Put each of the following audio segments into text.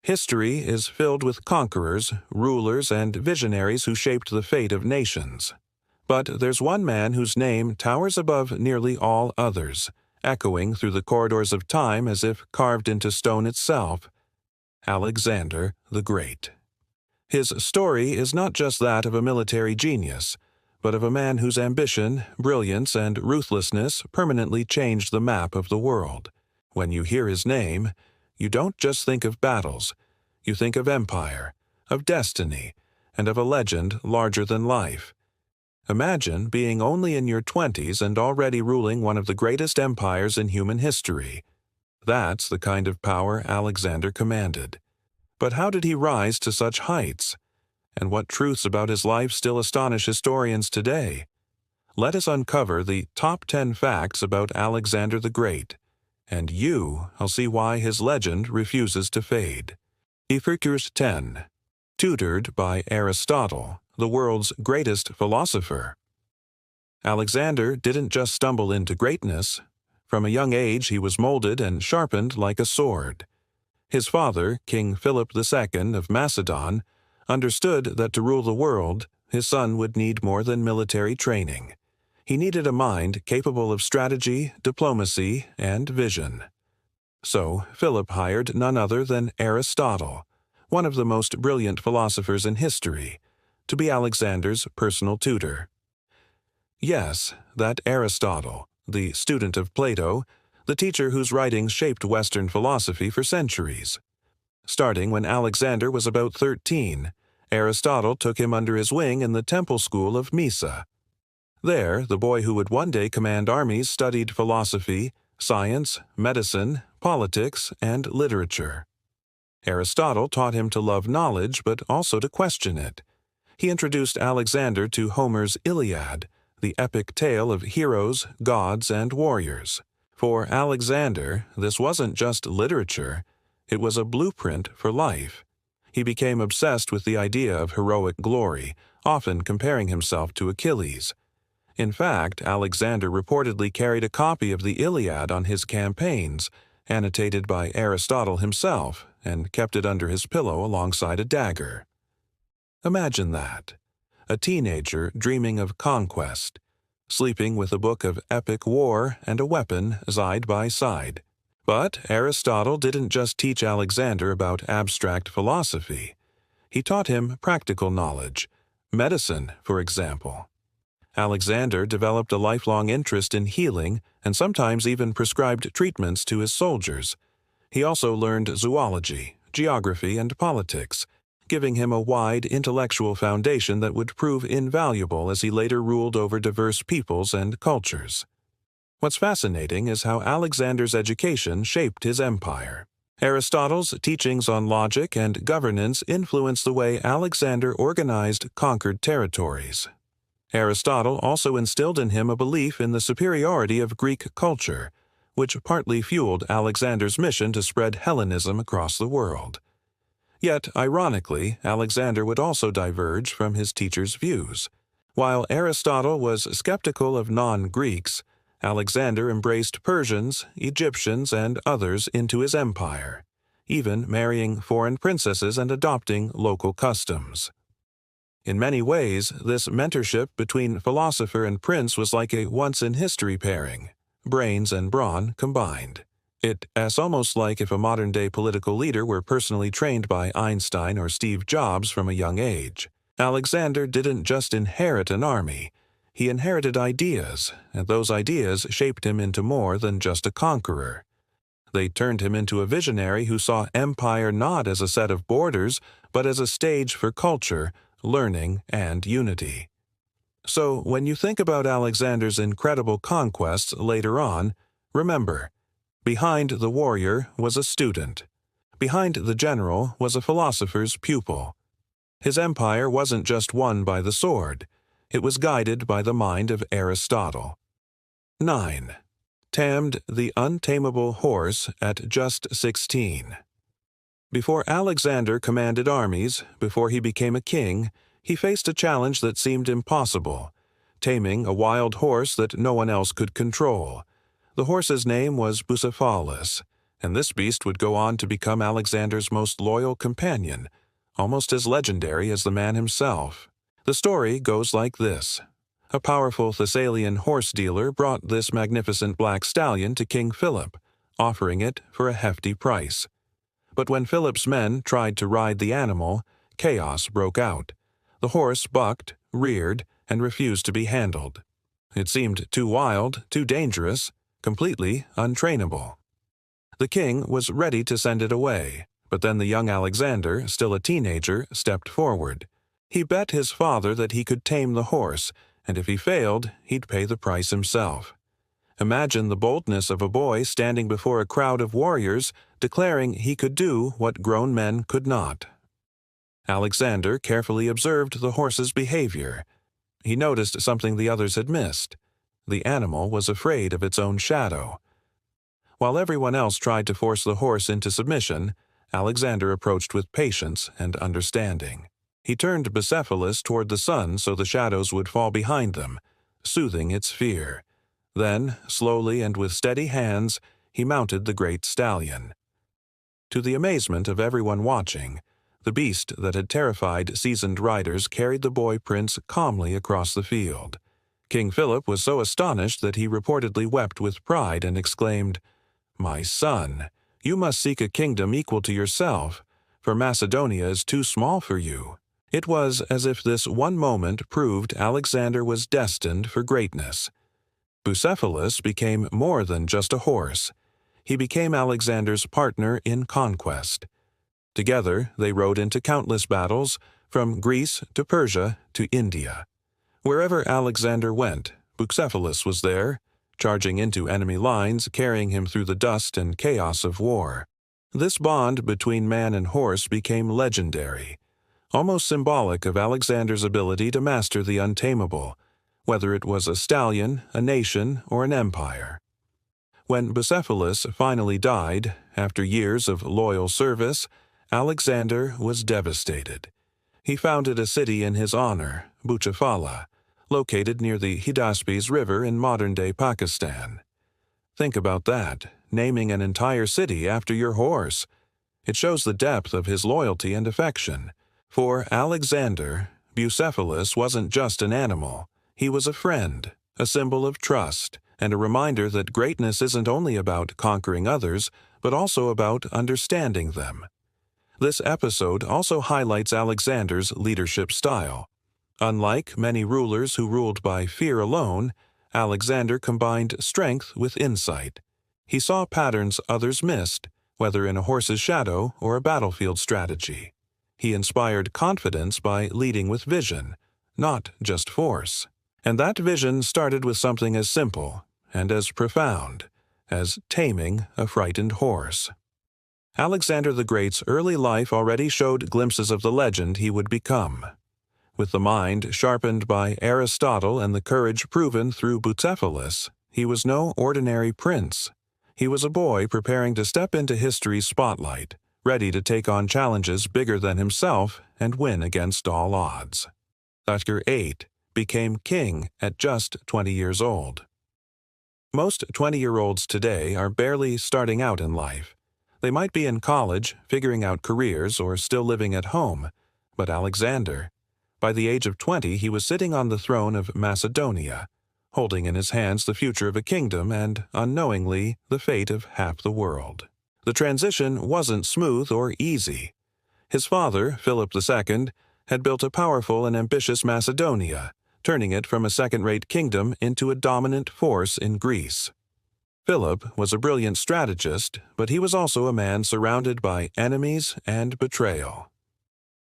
History is filled with conquerors, rulers, and visionaries who shaped the fate of nations. But there's one man whose name towers above nearly all others, echoing through the corridors of time as if carved into stone itself: Alexander the Great. His story is not just that of a military genius, but of a man whose ambition, brilliance, and ruthlessness permanently changed the map of the world. When you hear his name, you don't just think of battles. You think of empire, of destiny, and of a legend larger than life. Imagine being only in your 20s and already ruling one of the greatest empires in human history. That's the kind of power Alexander commanded. But how did he rise to such heights? And what truths about his life still astonish historians today? Let us uncover the top 10 facts about Alexander the Great, and you'll see why his legend refuses to fade. Factor 10. Tutored by Aristotle, the world's greatest philosopher. Alexander didn't just stumble into greatness. From a young age he was molded and sharpened like a sword. His father, King Philip II of Macedon, understood that to rule the world, his son would need more than military training. He needed a mind capable of strategy, diplomacy, and vision. So Philip hired none other than Aristotle, one of the most brilliant philosophers in history, to be Alexander's personal tutor. Yes, that Aristotle, the student of Plato, the teacher whose writings shaped Western philosophy for centuries. Starting when Alexander was about 13, Aristotle took him under his wing in the temple school of Mysa. There, the boy who would one day command armies studied philosophy, science, medicine, politics, and literature. Aristotle taught him to love knowledge, but also to question it. He introduced Alexander to Homer's Iliad, the epic tale of heroes, gods, and warriors. For Alexander, this wasn't just literature, it was a blueprint for life. He became obsessed with the idea of heroic glory, often comparing himself to Achilles. In fact, Alexander reportedly carried a copy of the Iliad on his campaigns, annotated by Aristotle himself, and kept it under his pillow alongside a dagger. Imagine that. A teenager dreaming of conquest, sleeping with a book of epic war and a weapon side by side. But Aristotle didn't just teach Alexander about abstract philosophy. He taught him practical knowledge, medicine, for example. Alexander developed a lifelong interest in healing and sometimes even prescribed treatments to his soldiers. He also learned zoology, geography, and politics, giving him a wide intellectual foundation that would prove invaluable as he later ruled over diverse peoples and cultures. What's fascinating is how Alexander's education shaped his empire. Aristotle's teachings on logic and governance influenced the way Alexander organized conquered territories. Aristotle also instilled in him a belief in the superiority of Greek culture, which partly fueled Alexander's mission to spread Hellenism across the world. Yet, ironically, Alexander would also diverge from his teacher's views. While Aristotle was skeptical of non-Greeks, Alexander embraced Persians, Egyptians, and others into his empire, even marrying foreign princesses and adopting local customs. In many ways, this mentorship between philosopher and prince was like a once-in-history pairing, brains and brawn combined. It's almost like if a modern-day political leader were personally trained by Einstein or Steve Jobs from a young age. Alexander didn't just inherit an army. He inherited ideas, and those ideas shaped him into more than just a conqueror. They turned him into a visionary who saw empire not as a set of borders, but as a stage for culture, learning, and unity. So, when you think about Alexander's incredible conquests later on, remember, behind the warrior was a student. Behind the general was a philosopher's pupil. His empire wasn't just won by the sword. It was guided by the mind of Aristotle. 9. Tamed the untamable horse at just 16. Before Alexander commanded armies, before he became a king, he faced a challenge that seemed impossible: taming a wild horse that no one else could control. The horse's name was Bucephalus, and this beast would go on to become Alexander's most loyal companion, almost as legendary as the man himself. The story goes like this. A powerful Thessalian horse dealer brought this magnificent black stallion to King Philip, offering it for a hefty price. But when Philip's men tried to ride the animal, chaos broke out. The horse bucked, reared, and refused to be handled. It seemed too wild, too dangerous, completely untrainable. The king was ready to send it away, but then the young Alexander, still a teenager, stepped forward. He bet his father that he could tame the horse, and if he failed, he'd pay the price himself. Imagine the boldness of a boy standing before a crowd of warriors, declaring he could do what grown men could not. Alexander carefully observed the horse's behavior. He noticed something the others had missed. The animal was afraid of its own shadow. While everyone else tried to force the horse into submission, Alexander approached with patience and understanding. He turned Bucephalus toward the sun so the shadows would fall behind them, soothing its fear. Then, slowly and with steady hands, he mounted the great stallion. To the amazement of everyone watching, the beast that had terrified seasoned riders carried the boy prince calmly across the field. King Philip was so astonished that he reportedly wept with pride and exclaimed, "My son, you must seek a kingdom equal to yourself, for Macedonia is too small for you." It was as if this one moment proved Alexander was destined for greatness. Bucephalus became more than just a horse. He became Alexander's partner in conquest. Together, they rode into countless battles, from Greece to Persia to India. Wherever Alexander went, Bucephalus was there, charging into enemy lines, carrying him through the dust and chaos of war. This bond between man and horse became legendary, almost symbolic of Alexander's ability to master the untamable, whether it was a stallion, a nation, or an empire. When Bucephalus finally died, after years of loyal service, Alexander was devastated. He founded a city in his honor, Bucephalus, located near the Hydaspes River in modern-day Pakistan. Think about that, naming an entire city after your horse. It shows the depth of his loyalty and affection. For Alexander, Bucephalus wasn't just an animal. He was a friend, a symbol of trust, and a reminder that greatness isn't only about conquering others, but also about understanding them. This episode also highlights Alexander's leadership style. Unlike many rulers who ruled by fear alone, Alexander combined strength with insight. He saw patterns others missed, whether in a horse's shadow or a battlefield strategy. He inspired confidence by leading with vision, not just force. And that vision started with something as simple and as profound as taming a frightened horse. Alexander the Great's early life already showed glimpses of the legend he would become. With the mind sharpened by Aristotle and the courage proven through Bucephalus, he was no ordinary prince. He was a boy preparing to step into history's spotlight, ready to take on challenges bigger than himself and win against all odds. Alexander VIII became king at just 20 years old. Most 20-year-olds today are barely starting out in life. They might be in college, figuring out careers, or still living at home. But Alexander, by the age of 20, he was sitting on the throne of Macedonia, holding in his hands the future of a kingdom and, unknowingly, the fate of half the world. The transition wasn't smooth or easy. His father, Philip II, had built a powerful and ambitious Macedonia, turning it from a second-rate kingdom into a dominant force in Greece. Philip was a brilliant strategist, but he was also a man surrounded by enemies and betrayal.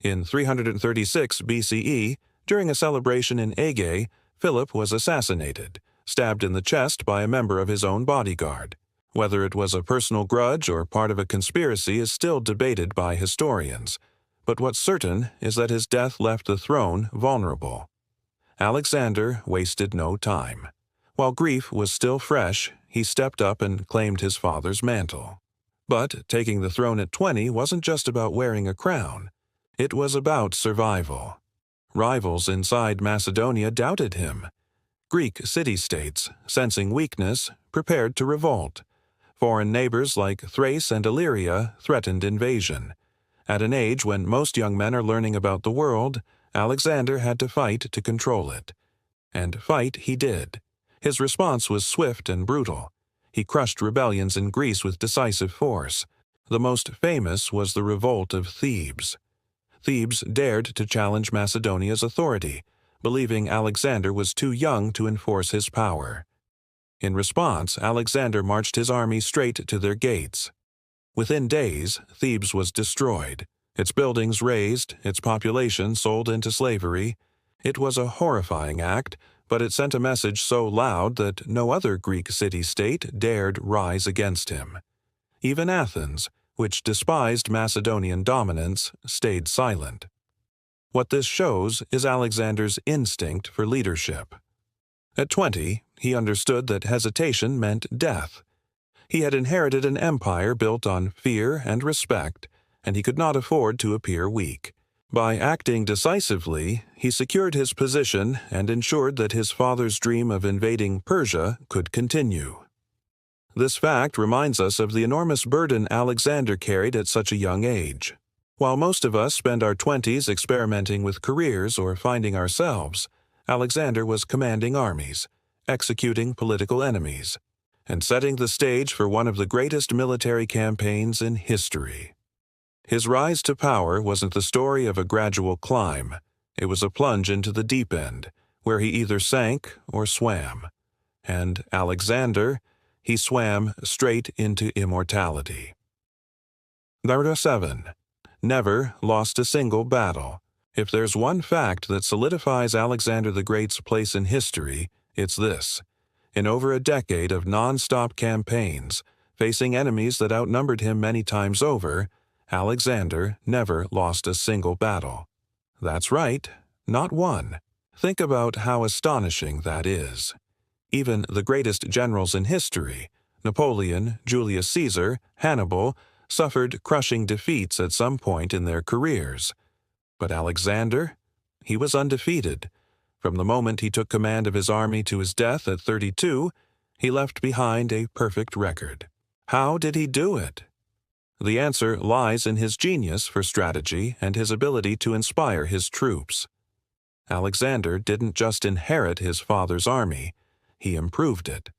In 336 BCE, during a celebration in Aegae, Philip was assassinated, stabbed in the chest by a member of his own bodyguard. Whether it was a personal grudge or part of a conspiracy is still debated by historians, but what's certain is that his death left the throne vulnerable. Alexander wasted no time. While grief was still fresh, he stepped up and claimed his father's mantle. But taking the throne at 20 wasn't just about wearing a crown. It was about survival. Rivals inside Macedonia doubted him. Greek city-states, sensing weakness, prepared to revolt. Foreign neighbors like Thrace and Illyria threatened invasion. At an age when most young men are learning about the world, Alexander had to fight to control it. And fight he did. His response was swift and brutal. He crushed rebellions in Greece with decisive force. The most famous was the revolt of Thebes. Thebes dared to challenge Macedonia's authority, believing Alexander was too young to enforce his power. In response, Alexander marched his army straight to their gates. Within days, Thebes was destroyed, its buildings razed, its population sold into slavery. It was a horrifying act, but it sent a message so loud that no other Greek city-state dared rise against him. Even Athens, which despised Macedonian dominance, stayed silent. What this shows is Alexander's instinct for leadership. At 20, he understood that hesitation meant death. He had inherited an empire built on fear and respect, and he could not afford to appear weak. By acting decisively, he secured his position and ensured that his father's dream of invading Persia could continue. This fact reminds us of the enormous burden Alexander carried at such a young age. While most of us spend our 20s experimenting with careers or finding ourselves, Alexander was commanding armies, executing political enemies, and setting the stage for one of the greatest military campaigns in history. His rise to power wasn't the story of a gradual climb. It was a plunge into the deep end, where he either sank or swam. And Alexander, he swam straight into immortality. Number 7. Never lost a single battle. If there's one fact that solidifies Alexander the Great's place in history, it's this. In over a decade of non-stop campaigns, facing enemies that outnumbered him many times over, Alexander never lost a single battle. That's right, not one. Think about how astonishing that is. Even the greatest generals in history, Napoleon, Julius Caesar, Hannibal, suffered crushing defeats at some point in their careers. But Alexander? He was undefeated. From the moment he took command of his army to his death at 32, he left behind a perfect record. How did he do it? The answer lies in his genius for strategy and his ability to inspire his troops. Alexander didn't just inherit his father's army, he improved it.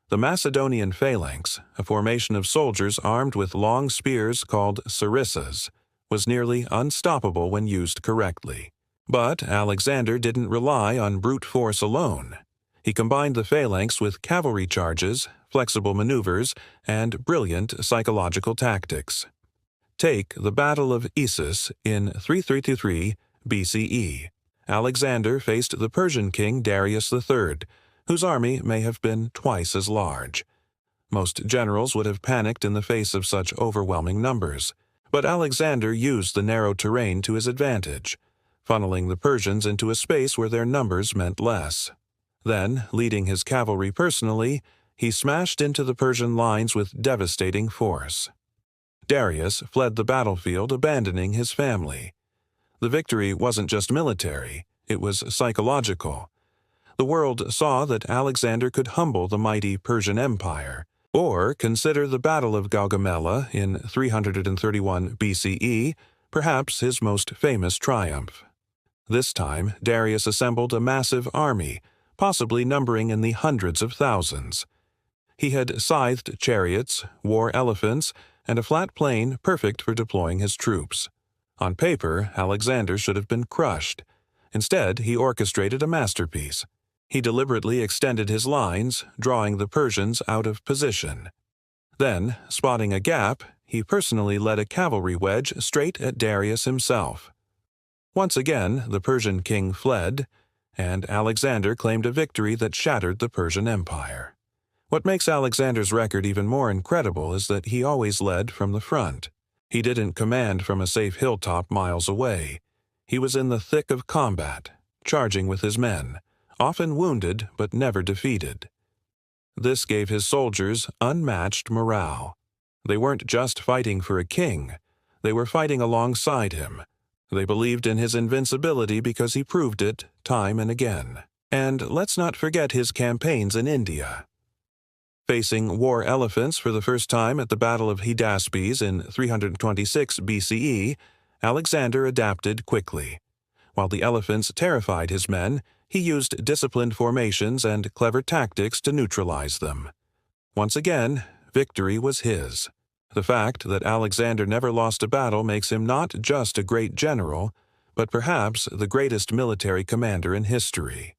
The Macedonian phalanx, a formation of soldiers armed with long spears called sarissas, was nearly unstoppable when used correctly. But Alexander didn't rely on brute force alone. He combined the phalanx with cavalry charges, flexible maneuvers, and brilliant psychological tactics. Take the Battle of Issus in 333 BCE. Alexander faced the Persian king Darius III, whose army may have been twice as large. Most generals would have panicked in the face of such overwhelming numbers, but Alexander used the narrow terrain to his advantage, funneling the Persians into a space where their numbers meant less. Then, leading his cavalry personally, he smashed into the Persian lines with devastating force. Darius fled the battlefield, abandoning his family. The victory wasn't just military, it was psychological. The world saw that Alexander could humble the mighty Persian Empire. Or consider the Battle of Gaugamela in 331 BCE, perhaps his most famous triumph. This time, Darius assembled a massive army, possibly numbering in the hundreds of thousands. He had scythed chariots, war elephants, and a flat plain perfect for deploying his troops. On paper, Alexander should have been crushed. Instead, he orchestrated a masterpiece. He deliberately extended his lines, drawing the Persians out of position. Then, spotting a gap, he personally led a cavalry wedge straight at Darius himself. Once again, the Persian king fled, and Alexander claimed a victory that shattered the Persian Empire. What makes Alexander's record even more incredible is that he always led from the front. He didn't command from a safe hilltop miles away. He was in the thick of combat, charging with his men, often wounded but never defeated. This gave his soldiers unmatched morale. They weren't just fighting for a king, they were fighting alongside him. They believed in his invincibility because he proved it time and again. And let's not forget his campaigns in India. Facing war elephants for the first time at the Battle of Hydaspes in 326 BCE, Alexander adapted quickly. While the elephants terrified his men, he used disciplined formations and clever tactics to neutralize them. Once again, victory was his. The fact that Alexander never lost a battle makes him not just a great general, but perhaps the greatest military commander in history.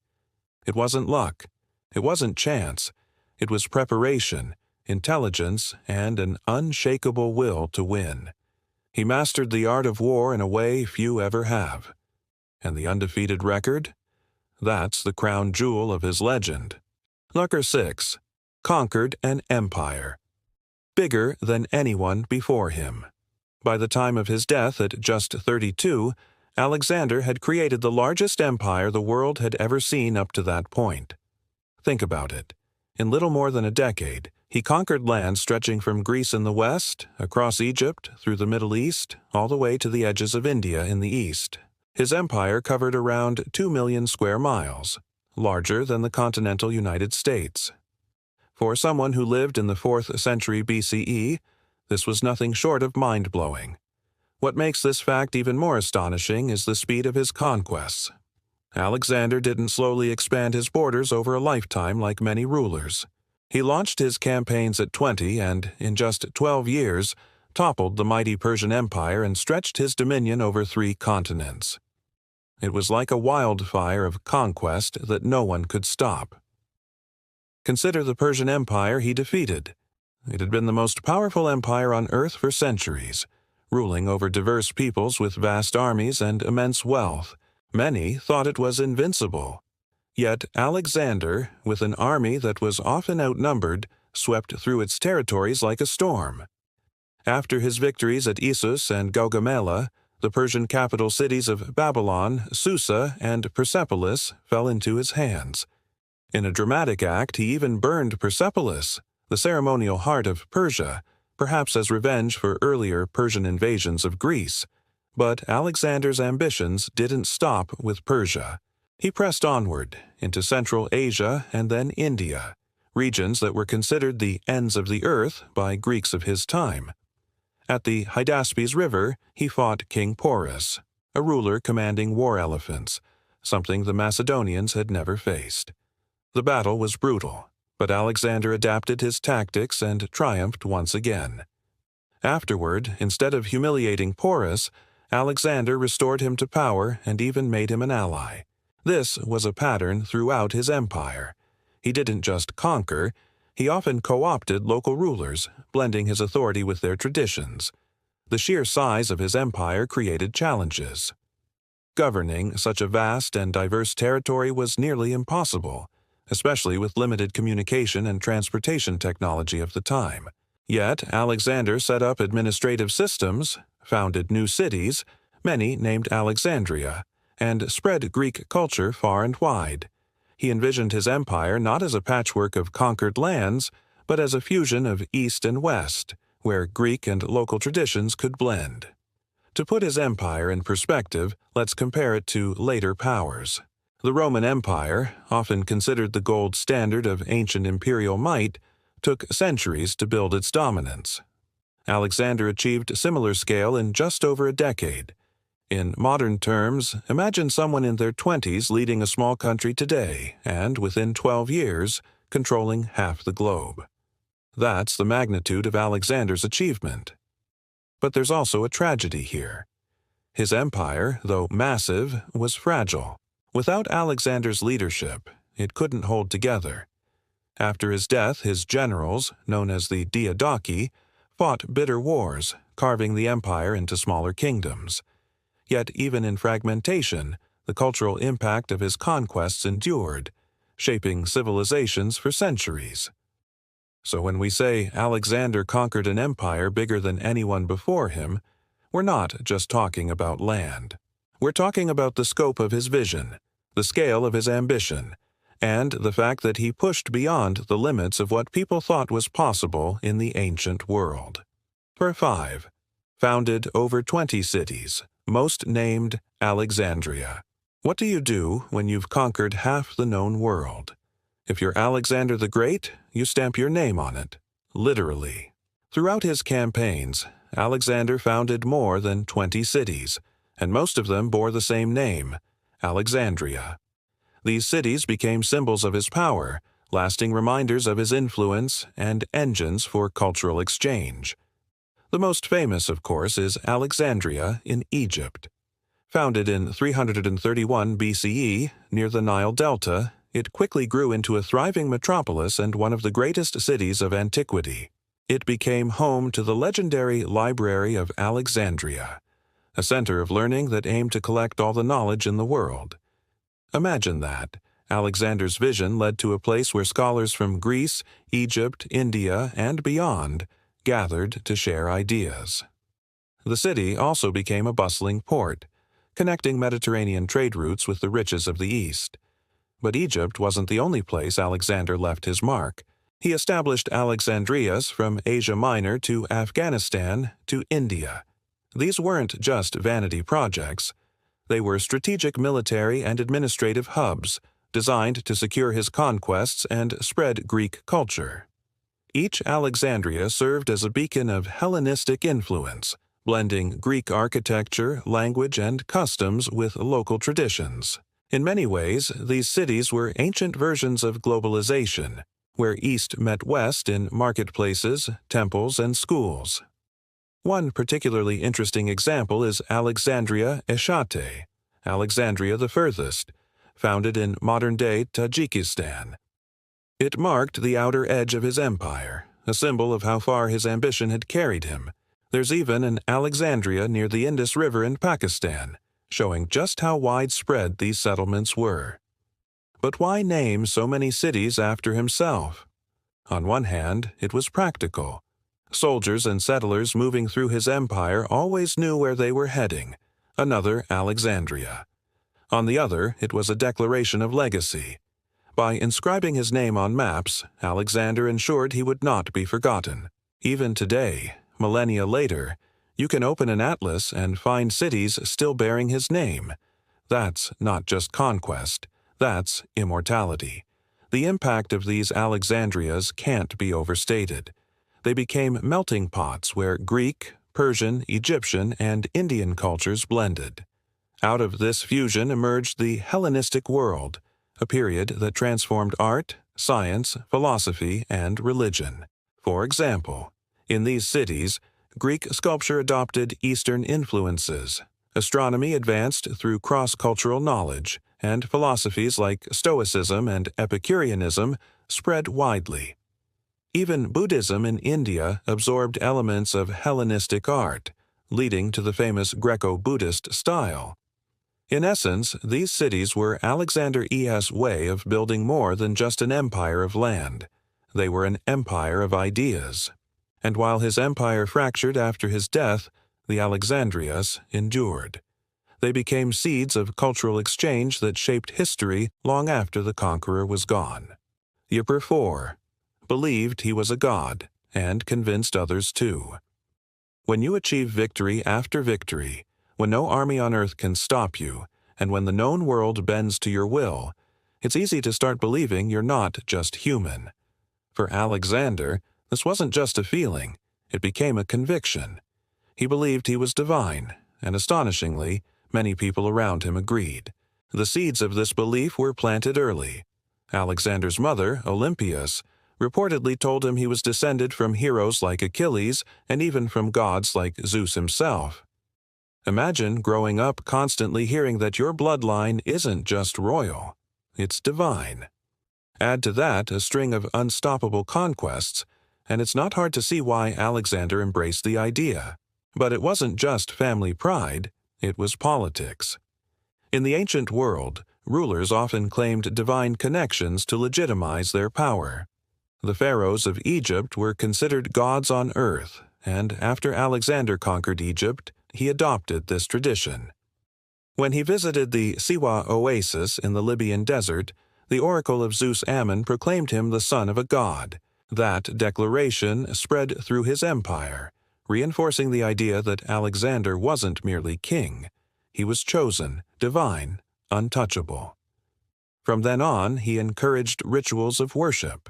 It wasn't luck. It wasn't chance. It was preparation, intelligence, and an unshakable will to win. He mastered the art of war in a way few ever have. And the undefeated record? That's the crown jewel of his legend. Number 6. Conquered an empire. Bigger than anyone before him. By the time of his death at just 32, Alexander had created the largest empire the world had ever seen up to that point. Think about it. In little more than a decade, he conquered lands stretching from Greece in the west, across Egypt, through the Middle East, all the way to the edges of India in the east. His empire covered around 2 million square miles, larger than the continental United States. For someone who lived in the 4th century BCE, this was nothing short of mind-blowing. What makes this fact even more astonishing is the speed of his conquests. Alexander didn't slowly expand his borders over a lifetime like many rulers. He launched his campaigns at 20 and, in just 12 years, toppled the mighty Persian Empire and stretched his dominion over 3 continents. It was like a wildfire of conquest that no one could stop. Consider the Persian Empire he defeated. It had been the most powerful empire on earth for centuries, ruling over diverse peoples with vast armies and immense wealth. Many thought it was invincible. Yet Alexander, with an army that was often outnumbered, swept through its territories like a storm. After his victories at Issus and Gaugamela, the Persian capital cities of Babylon, Susa, and Persepolis fell into his hands. In a dramatic act, he even burned Bucephalus, the ceremonial heart of Persia, perhaps as revenge for earlier Persian invasions of Greece. But Alexander's ambitions didn't stop with Persia. He pressed onward into Central Asia and then India, regions that were considered the ends of the earth by Greeks of his time. At the Hydaspes River, he fought King Porus, a ruler commanding war elephants, something the Macedonians had never faced. The battle was brutal, but Alexander adapted his tactics and triumphed once again. Afterward, instead of humiliating Porus, Alexander restored him to power and even made him an ally. This was a pattern throughout his empire. He didn't just conquer, he often co-opted local rulers, blending his authority with their traditions. The sheer size of his empire created challenges. Governing such a vast and diverse territory was nearly impossible, especially with limited communication and transportation technology of the time. Yet Alexander set up administrative systems, founded new cities, many named Alexandria, and spread Greek culture far and wide. He envisioned his empire not as a patchwork of conquered lands, but as a fusion of East and West, where Greek and local traditions could blend. To put his empire in perspective, let's compare it to later powers. The Roman Empire, often considered the gold standard of ancient imperial might, took centuries to build its dominance. Alexander achieved a similar scale in just over a decade. In modern terms, imagine someone in their 20s leading a small country today and, within 12 years, controlling half the globe. That's the magnitude of Alexander's achievement. But there's also a tragedy here. His empire, though massive, was fragile. Without Alexander's leadership, it couldn't hold together. After his death, his generals, known as the Diadochi, fought bitter wars, carving the empire into smaller kingdoms. Yet even in fragmentation, the cultural impact of his conquests endured, shaping civilizations for centuries. So when we say Alexander conquered an empire bigger than anyone before him, we're not just talking about land. We're talking about the scope of his vision, the scale of his ambition, and the fact that he pushed beyond the limits of what people thought was possible in the ancient world. Number 5. Founded over 20 cities, most named Alexandria. What do you do when you've conquered half the known world? If you're Alexander the Great, you stamp your name on it, literally. Throughout his campaigns, Alexander founded more than 20 cities, and most of them bore the same name, Alexandria. These cities became symbols of his power, lasting reminders of his influence and engines for cultural exchange. The most famous, of course, is Alexandria in Egypt. Founded in 331 BCE near the Nile Delta, it quickly grew into a thriving metropolis and one of the greatest cities of antiquity. It became home to the legendary Library of Alexandria, a center of learning that aimed to collect all the knowledge in the world. Imagine that. Alexander's vision led to a place where scholars from Greece, Egypt, India, and beyond gathered to share ideas. The city also became a bustling port, connecting Mediterranean trade routes with the riches of the East. But Egypt wasn't the only place Alexander left his mark. He established Alexandrias from Asia Minor to Afghanistan to India. These weren't just vanity projects. They were strategic military and administrative hubs designed to secure his conquests and spread Greek culture. Each Alexandria served as a beacon of Hellenistic influence, blending Greek architecture, language, and customs with local traditions. In many ways, these cities were ancient versions of globalization, where East met West in marketplaces, temples, and schools. One particularly interesting example is Alexandria Eshate, Alexandria the Furthest, founded in modern-day Tajikistan. It marked the outer edge of his empire, a symbol of how far his ambition had carried him. There's even an Alexandria near the Indus River in Pakistan, showing just how widespread these settlements were. But why name so many cities after himself? On one hand, it was practical. Soldiers and settlers moving through his empire always knew where they were heading, another Alexandria. On the other, it was a declaration of legacy. By inscribing his name on maps, Alexander ensured he would not be forgotten. Even today, millennia later, you can open an atlas and find cities still bearing his name. That's not just conquest, that's immortality. The impact of these Alexandrias can't be overstated. They became melting pots where Greek, Persian, Egyptian, and Indian cultures blended. Out of this fusion emerged the Hellenistic world, a period that transformed art, science, philosophy, and religion. For example, in these cities, Greek sculpture adopted Eastern influences, astronomy advanced through cross-cultural knowledge, and philosophies like Stoicism and Epicureanism spread widely. Even Buddhism in India absorbed elements of Hellenistic art, leading to the famous Greco-Buddhist style. In essence, these cities were Alexander ES' way of building more than just an empire of land. They were an empire of ideas. And while his empire fractured after his death, the Alexandrias endured. They became seeds of cultural exchange that shaped history long after the conqueror was gone. Ypres 4. Believed he was a god, and convinced others too. When you achieve victory after victory, when no army on earth can stop you, and when the known world bends to your will, it's easy to start believing you're not just human. For Alexander, this wasn't just a feeling, it became a conviction. He believed he was divine, and astonishingly, many people around him agreed. The seeds of this belief were planted early. Alexander's mother, Olympias, reportedly told him he was descended from heroes like Achilles and even from gods like Zeus himself. Imagine growing up constantly hearing that your bloodline isn't just royal, it's divine. Add to that a string of unstoppable conquests, and it's not hard to see why Alexander embraced the idea. But it wasn't just family pride, it was politics. In the ancient world, rulers often claimed divine connections to legitimize their power. The pharaohs of Egypt were considered gods on earth, and after Alexander conquered Egypt, he adopted this tradition. When he visited the Siwa oasis in the Libyan desert, the oracle of Zeus Ammon proclaimed him the son of a god. That declaration spread through his empire, reinforcing the idea that Alexander wasn't merely king. He was chosen, divine, untouchable. From then on, he encouraged rituals of worship.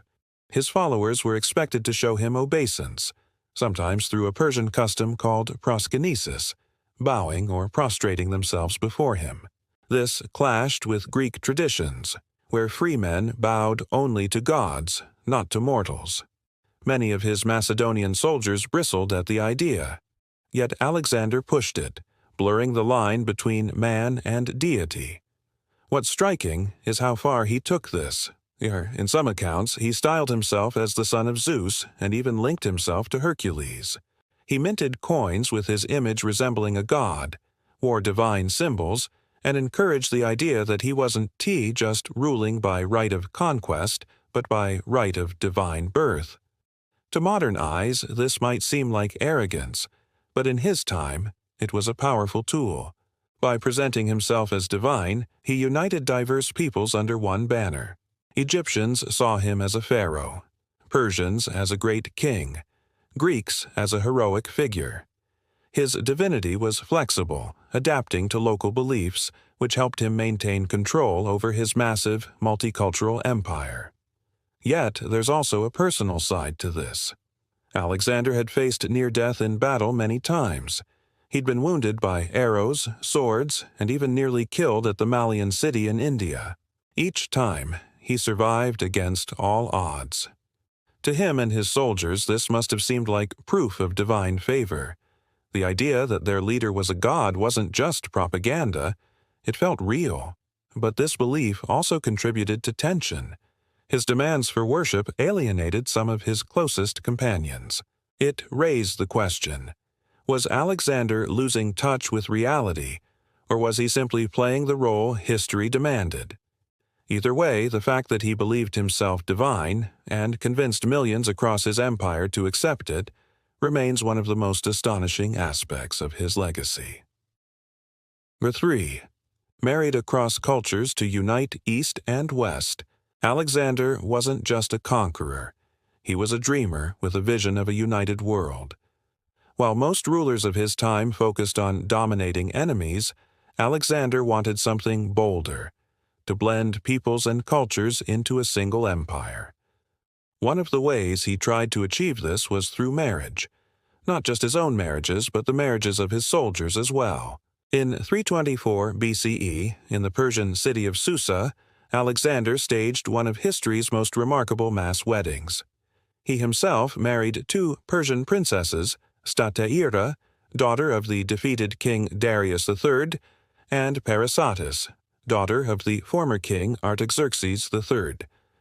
His followers were expected to show him obeisance, sometimes through a Persian custom called proskynesis, bowing or prostrating themselves before him. This clashed with Greek traditions, where free men bowed only to gods, not to mortals. Many of his Macedonian soldiers bristled at the idea, yet Alexander pushed it, blurring the line between man and deity. What's striking is how far he took this. In some accounts, he styled himself as the son of Zeus and even linked himself to Hercules. He minted coins with his image resembling a god, wore divine symbols, and encouraged the idea that he wasn't just ruling by right of conquest, but by right of divine birth. To modern eyes, this might seem like arrogance, but in his time, it was a powerful tool. By presenting himself as divine, he united diverse peoples under one banner. Egyptians saw him as a pharaoh, Persians as a great king, Greeks as a heroic figure. His divinity was flexible, adapting to local beliefs, which helped him maintain control over his massive, multicultural empire. Yet, there's also a personal side to this. Alexander had faced near death in battle many times. He'd been wounded by arrows, swords, and even nearly killed at the Malian city in India. Each time, he survived against all odds. To him and his soldiers, this must have seemed like proof of divine favor. The idea that their leader was a god wasn't just propaganda, it felt real. But this belief also contributed to tension. His demands for worship alienated some of his closest companions. It raised the question, was Alexander losing touch with reality, or was he simply playing the role history demanded? Either way, the fact that he believed himself divine, and convinced millions across his empire to accept it, remains one of the most astonishing aspects of his legacy. Number 3. Married across cultures to unite East and West, Alexander wasn't just a conqueror. He was a dreamer with a vision of a united world. While most rulers of his time focused on dominating enemies, Alexander wanted something bolder, to blend peoples and cultures into a single empire. One of the ways he tried to achieve this was through marriage, not just his own marriages, but the marriages of his soldiers as well. In 324 BCE, in the Persian city of Susa, Alexander staged one of history's most remarkable mass weddings. He himself married 2 Persian princesses, Stateira, daughter of the defeated king Darius III, and Parysatis, daughter of the former king Artaxerxes III.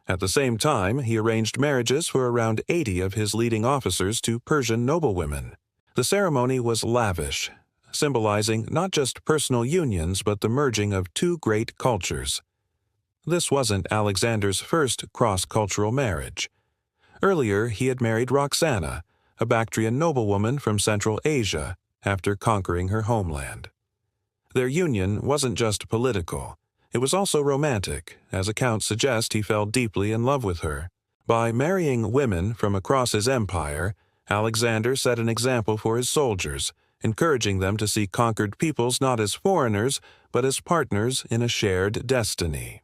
At the same time, he arranged marriages for around 80 of his leading officers to Persian noblewomen. The ceremony was lavish, symbolizing not just personal unions but the merging of 2 great cultures. This wasn't Alexander's first cross-cultural marriage. Earlier, he had married Roxana, a Bactrian noblewoman from Central Asia, after conquering her homeland. Their union wasn't just political. It was also romantic, as accounts suggest he fell deeply in love with her. By marrying women from across his empire, Alexander set an example for his soldiers, encouraging them to see conquered peoples not as foreigners, but as partners in a shared destiny.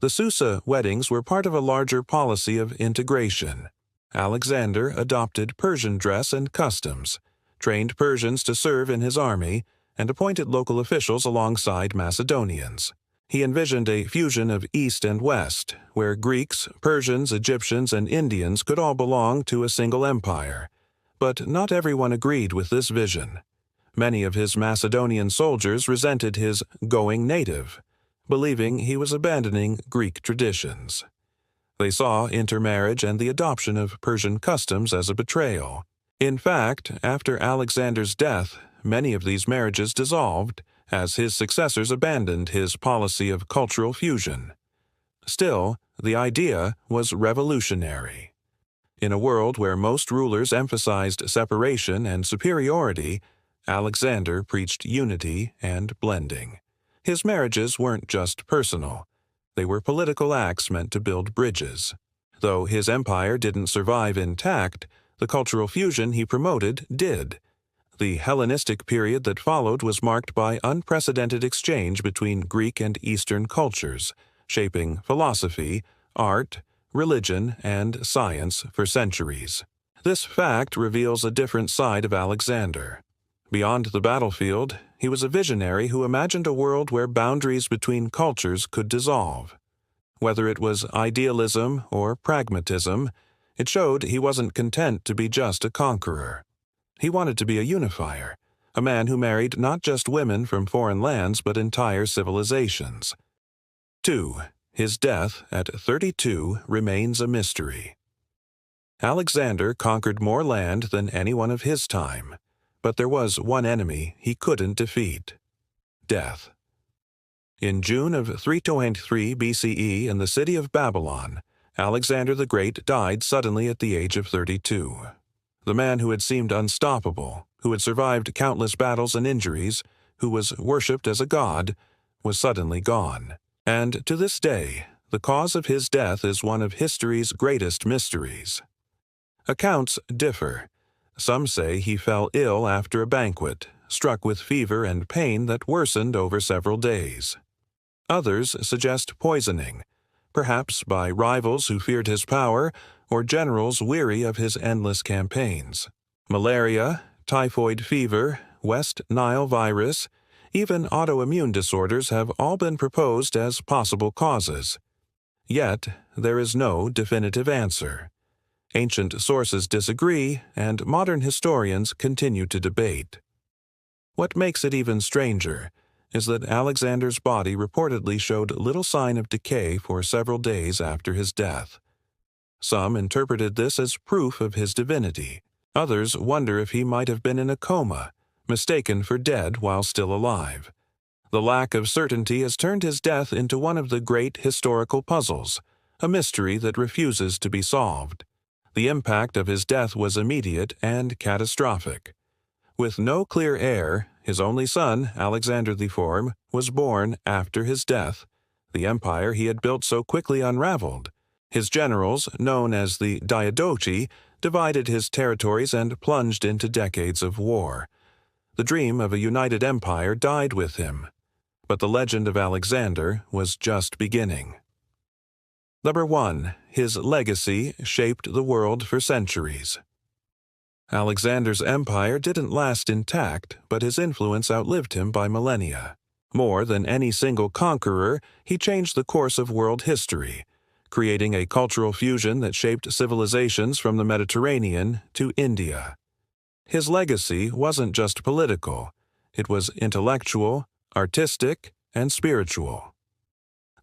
The Susa weddings were part of a larger policy of integration. Alexander adopted Persian dress and customs, trained Persians to serve in his army, and appointed local officials alongside Macedonians. He envisioned a fusion of East and West, where Greeks, Persians, Egyptians, and Indians could all belong to a single empire. But not everyone agreed with this vision. Many of his Macedonian soldiers resented his going native, believing he was abandoning Greek traditions. They saw intermarriage and the adoption of Persian customs as a betrayal. In fact, after Alexander's death, many of these marriages dissolved, as his successors abandoned his policy of cultural fusion. Still, the idea was revolutionary. In a world where most rulers emphasized separation and superiority, Alexander preached unity and blending. His marriages weren't just personal. They were political acts meant to build bridges. Though his empire didn't survive intact, the cultural fusion he promoted did. The Hellenistic period that followed was marked by unprecedented exchange between Greek and Eastern cultures, shaping philosophy, art, religion, and science for centuries. This fact reveals a different side of Alexander. Beyond the battlefield, he was a visionary who imagined a world where boundaries between cultures could dissolve. Whether it was idealism or pragmatism, it showed he wasn't content to be just a conqueror. He wanted to be a unifier, a man who married not just women from foreign lands but entire civilizations. 2. His death at 32 remains a mystery. Alexander conquered more land than anyone of his time, but there was one enemy he couldn't defeat: death. In June of 323 BCE in the city of Babylon, Alexander the Great died suddenly at the age of 32. The man who had seemed unstoppable, who had survived countless battles and injuries, who was worshipped as a god, was suddenly gone. And to this day, the cause of his death is one of history's greatest mysteries. Accounts differ. Some say he fell ill after a banquet, struck with fever and pain that worsened over several days. Others suggest poisoning, perhaps by rivals who feared his power or generals weary of his endless campaigns. Malaria, typhoid fever, West Nile virus, even autoimmune disorders have all been proposed as possible causes. Yet, there is no definitive answer. Ancient sources disagree, and modern historians continue to debate. What makes it even stranger is that Alexander's body reportedly showed little sign of decay for several days after his death. Some interpreted this as proof of his divinity. Others wonder if he might have been in a coma, mistaken for dead while still alive. The lack of certainty has turned his death into one of the great historical puzzles, a mystery that refuses to be solved. The impact of his death was immediate and catastrophic. With no clear heir, his only son, Alexander IV, was born after his death. The empire he had built so quickly unraveled. His generals, known as the Diadochi, divided his territories and plunged into decades of war. The dream of a united empire died with him. But the legend of Alexander was just beginning. Number 1. His legacy shaped the world for centuries. Alexander's empire didn't last intact, but his influence outlived him by millennia. More than any single conqueror, he changed the course of world history, creating a cultural fusion that shaped civilizations from the Mediterranean to India. His legacy wasn't just political, it was intellectual, artistic, and spiritual.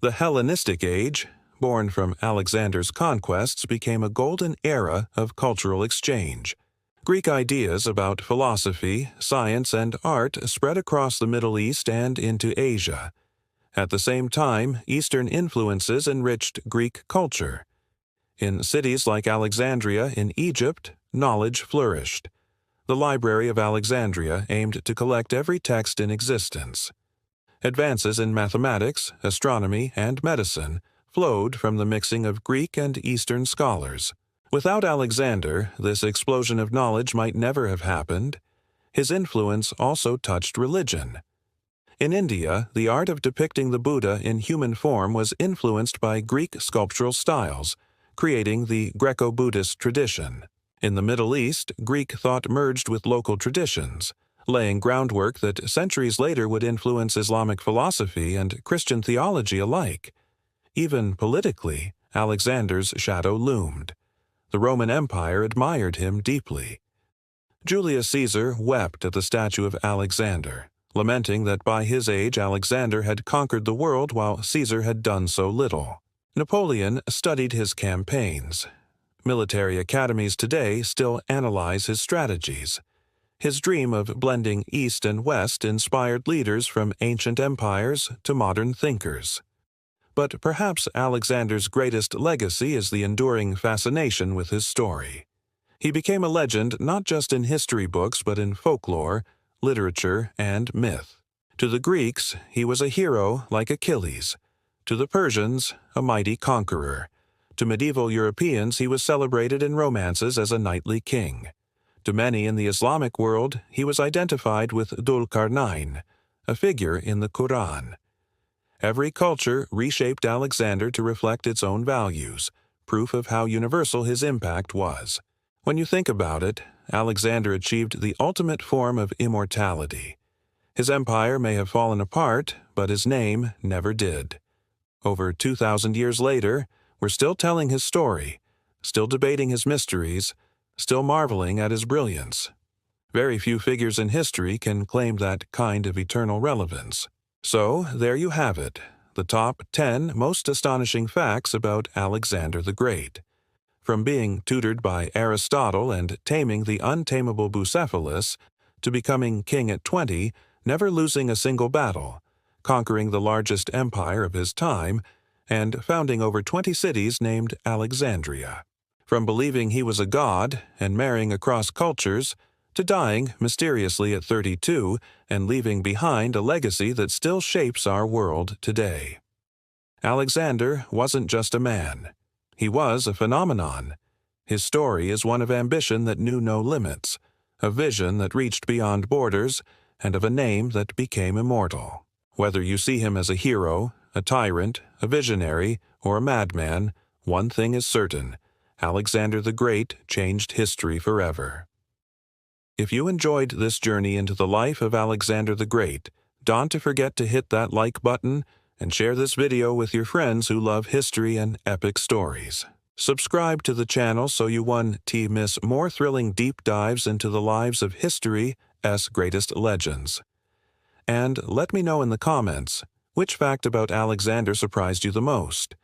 The Hellenistic Age, born from Alexander's conquests, became a golden era of cultural exchange. Greek ideas about philosophy, science, and art spread across the Middle East and into Asia. At the same time, Eastern influences enriched Greek culture. In cities like Alexandria in Egypt, knowledge flourished. The Library of Alexandria aimed to collect every text in existence. Advances in mathematics, astronomy, and medicine flowed from the mixing of Greek and Eastern scholars. Without Alexander, this explosion of knowledge might never have happened. His influence also touched religion. In India, the art of depicting the Buddha in human form was influenced by Greek sculptural styles, creating the Greco-Buddhist tradition. In the Middle East, Greek thought merged with local traditions, laying groundwork that centuries later would influence Islamic philosophy and Christian theology alike. Even politically, Alexander's shadow loomed. The Roman Empire admired him deeply. Julius Caesar wept at the statue of Alexander, lamenting that by his age Alexander had conquered the world while Caesar had done so little. Napoleon studied his campaigns. Military academies today still analyze his strategies. His dream of blending East and West inspired leaders from ancient empires to modern thinkers. But perhaps Alexander's greatest legacy is the enduring fascination with his story. He became a legend not just in history books but in folklore, literature, and myth. To the Greeks, he was a hero like Achilles. To the Persians, a mighty conqueror. To medieval Europeans, he was celebrated in romances as a knightly king. To many in the Islamic world, he was identified with Dhul Qarnayn, a figure in the Quran. Every culture reshaped Alexander to reflect its own values: proof of how universal his impact was. When you think about it, Alexander achieved the ultimate form of immortality. His empire may have fallen apart, but his name never did. Over 2,000 years later, we're still telling his story, still debating his mysteries, still marveling at his brilliance. Very few figures in history can claim that kind of eternal relevance. So, there you have it, the top 10 most astonishing facts about Alexander the Great. From being tutored by Aristotle and taming the untamable Bucephalus, to becoming king at 20, never losing a single battle, conquering the largest empire of his time, and founding over 20 cities named Alexandria. From believing he was a god and marrying across cultures, to dying mysteriously at 32 and leaving behind a legacy that still shapes our world today. Alexander wasn't just a man. He was a phenomenon. His story is one of ambition that knew no limits, a vision that reached beyond borders, and of a name that became immortal. Whether you see him as a hero, a tyrant, a visionary, or a madman, one thing is certain: Alexander the Great changed history forever. If you enjoyed this journey into the life of Alexander the Great, don't forget to hit that like button and share this video with your friends who love history and epic stories. Subscribe to the channel so you won't miss more thrilling deep dives into the lives of history's greatest legends. And let me know in the comments, which fact about Alexander surprised you the most?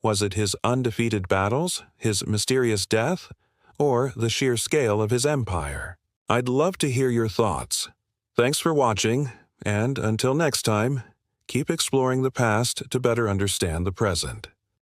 Was it his undefeated battles, his mysterious death, or the sheer scale of his empire? I'd love to hear your thoughts. Thanks for watching, and until next time, keep exploring the past to better understand the present.